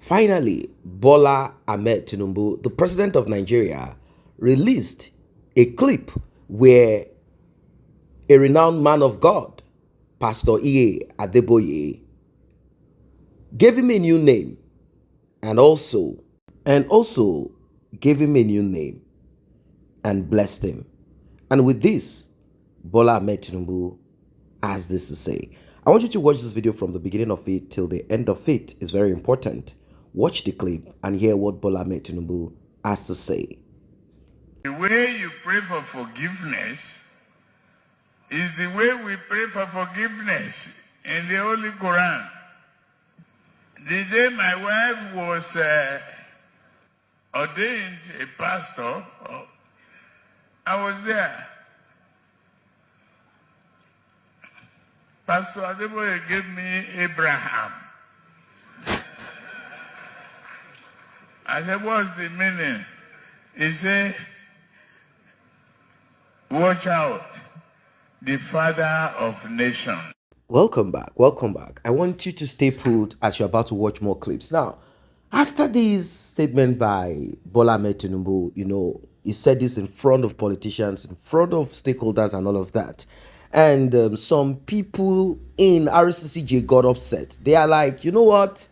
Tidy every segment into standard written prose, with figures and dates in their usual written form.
Finally, Bola Ahmed Tinubu, the president of Nigeria, released a clip where a renowned man of God, Pastor Adeboye, gave him a new name and also gave him a new name and blessed him. And with this, Bola Ahmed Tinubu has this to say. I want you to watch this video from the beginning of it till the end of it. It's very important. Watch the clip and hear what Bola Ahmed Tinubu has to say. The way you pray for forgiveness is the way we pray for forgiveness in the Holy Quran. The day my wife was ordained a pastor, I was there. Pastor Adeboye gave me Abraham. I said, what's the meaning? He said, watch out, the father of nations. Welcome back. Welcome back. I want you to stay put as you're about to watch more clips. Now, after this statement by Bola Ahmed Tinubu, he said this in front of politicians, in front of stakeholders and all of that. And some people in RCCJ got upset. They are like, you know what?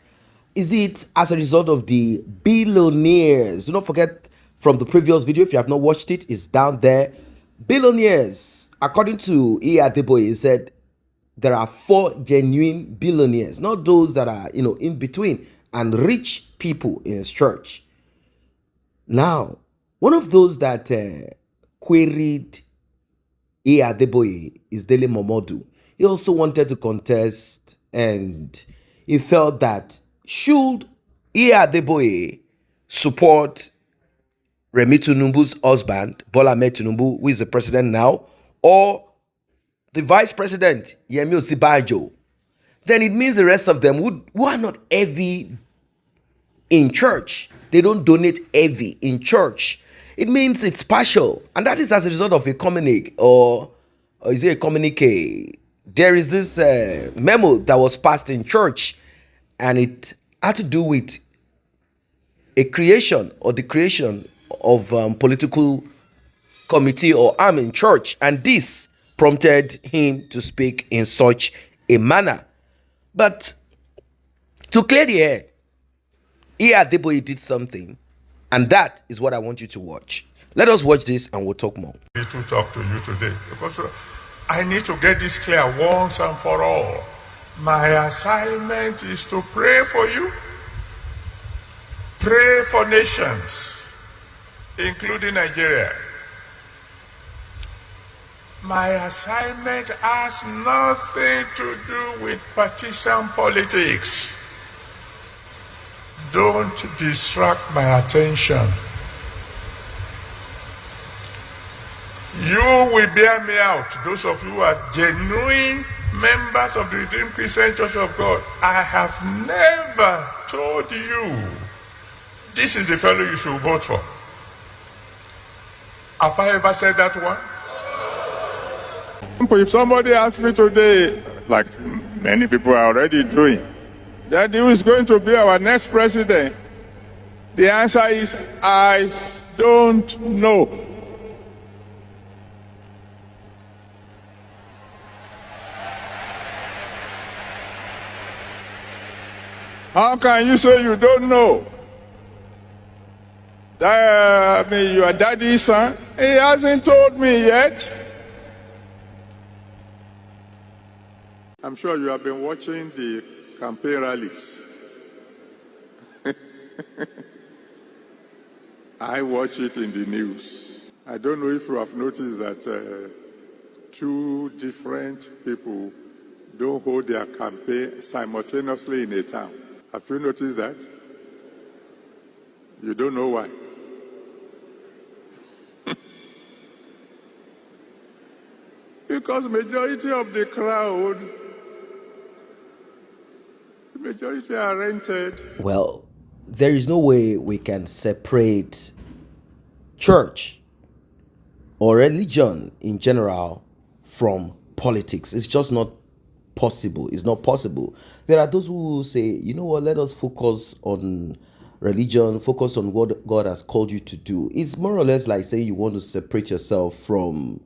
Is it as a result of the billionaires? Do not forget from the previous video, if you have not watched it, it's down there. Billionaires, according to Adeboye, he said there are 4 genuine billionaires, not those that are, in between, and rich people in his church. Now, one of those that queried Adeboye is Dele Momodu. He also wanted to contest, and he felt that should Adeboye support Remi Tinubu's husband, Bola Ahmed Tinubu, who is the president now, or the vice president, Yemi Osinbajo, then it means the rest of them who are not heavy in church, they don't donate heavy in church. It means it's partial, and that is as a result of a communique, or is it a communique? There is this memo that was passed in church, and it had to do with a creation or the creation of political committee or arm in church, and this prompted him to speak in such a manner. But to clear the air, Adeboye did something, and that is what I want you to watch. Let us watch this and we'll talk more. I need to talk to you today because I need to get this clear once and for all. My assignment is to pray for you, pray for nations, including Nigeria. My assignment has nothing to do with partisan politics. Don't distract my attention. You will bear me out, those of you who are genuine members of the Redeemed Christian Church of God. I have never told you this is the fellow you should vote for. Have I ever said that one? If somebody asks me today, like many people are already doing, that who is going to be our next president, the answer is, I don't know. How can you say you don't know? Your daddy's son, he hasn't told me yet. I'm sure you have been watching the campaign rallies. I watch it in the news. I don't know if you have noticed that 2 different people don't hold their campaign simultaneously in a town. Have you noticed that? You don't know why. Because majority of the crowd, the majority are rented. Well, there is no way we can separate church or religion in general from politics. It's just not possible. It's not possible. There are those who say, you know what, let us focus on religion, focus on what God has called you to do. It's more or less like saying you want to separate yourself from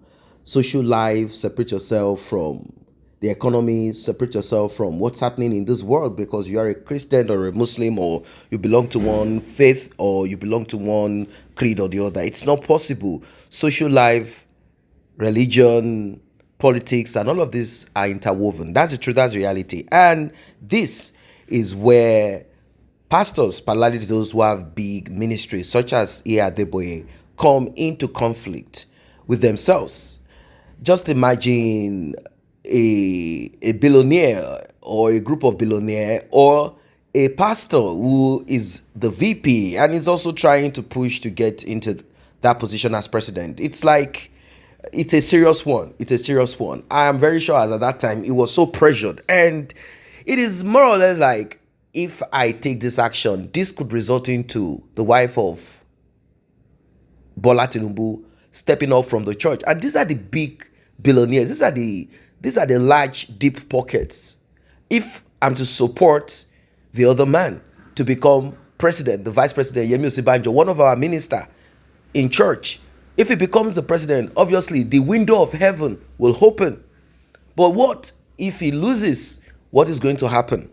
social life, separate yourself from the economy, separate yourself from what's happening in this world because you are a Christian or a Muslim or you belong to one faith or you belong to one creed or the other. It's not possible. Social life, religion, politics, and all of these are interwoven. That's the truth, that's reality. And this is where pastors, particularly those who have big ministries, such as Adeboye, come into conflict with themselves. Just imagine a billionaire or a group of billionaire or a pastor who is the VP and is also trying to push to get into that position as president. It's like it's a serious one. It's a serious one. I am very sure as at that time it was so pressured. And it is more or less like if I take this action, this could result into the wife of Bola Tinubu stepping off from the church. And these are the big billionaires. These are the large, deep pockets. If I'm to support the other man to become president, the vice president, Yemi Osibanjo, one of our minister in church, if he becomes the president, obviously the window of heaven will open. But what if he loses? What is going to happen?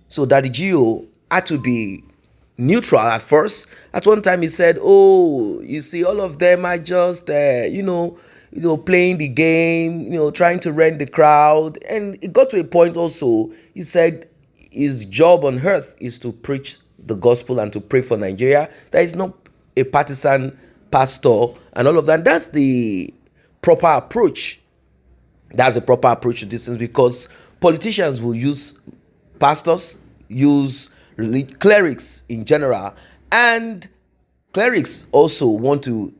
So Daddy Gio had to be neutral at first. At one time he said, "Oh, you see, all of them are just, playing the game, trying to rent the crowd." And it got to a point also. He said his job on earth is to preach the gospel and to pray for Nigeria. That is not a partisan pastor and all of that. That's the proper approach. That's the proper approach to these things because politicians will use pastors, use clerics in general, and clerics also want to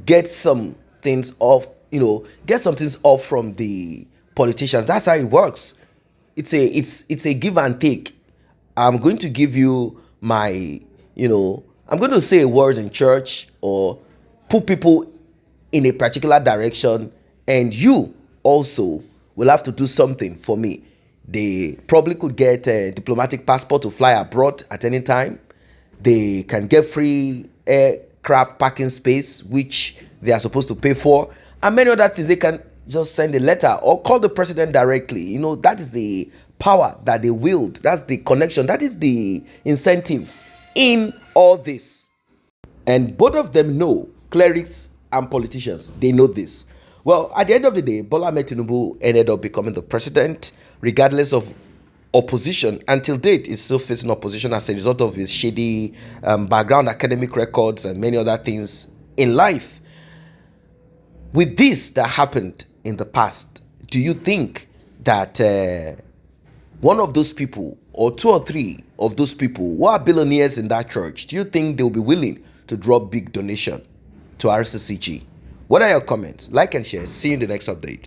get some things off, from the politicians. That's how it works. It's a give and take. I'm going to give you I'm going to say a word in church or put people in a particular direction, and you also will have to do something for me. They probably could get a diplomatic passport to fly abroad at any time. They can get free aircraft parking space, which they are supposed to pay for, and many other things. They can just send a letter or call the president directly. That is the power that they wield. That's the connection. That is the incentive in all this. And both of them know, clerics and politicians, they know this. Well, at the end of the day, Bola Tinubu ended up becoming the president, regardless of opposition. Until date, he's still facing opposition as a result of his shady background, academic records, and many other things in life. With this that happened in the past, do you think that one of those people, or two or three of those people who are billionaires in that church, do you think they'll be willing to drop big donation to RCCG? What are your comments? Like and share. See you in the next update.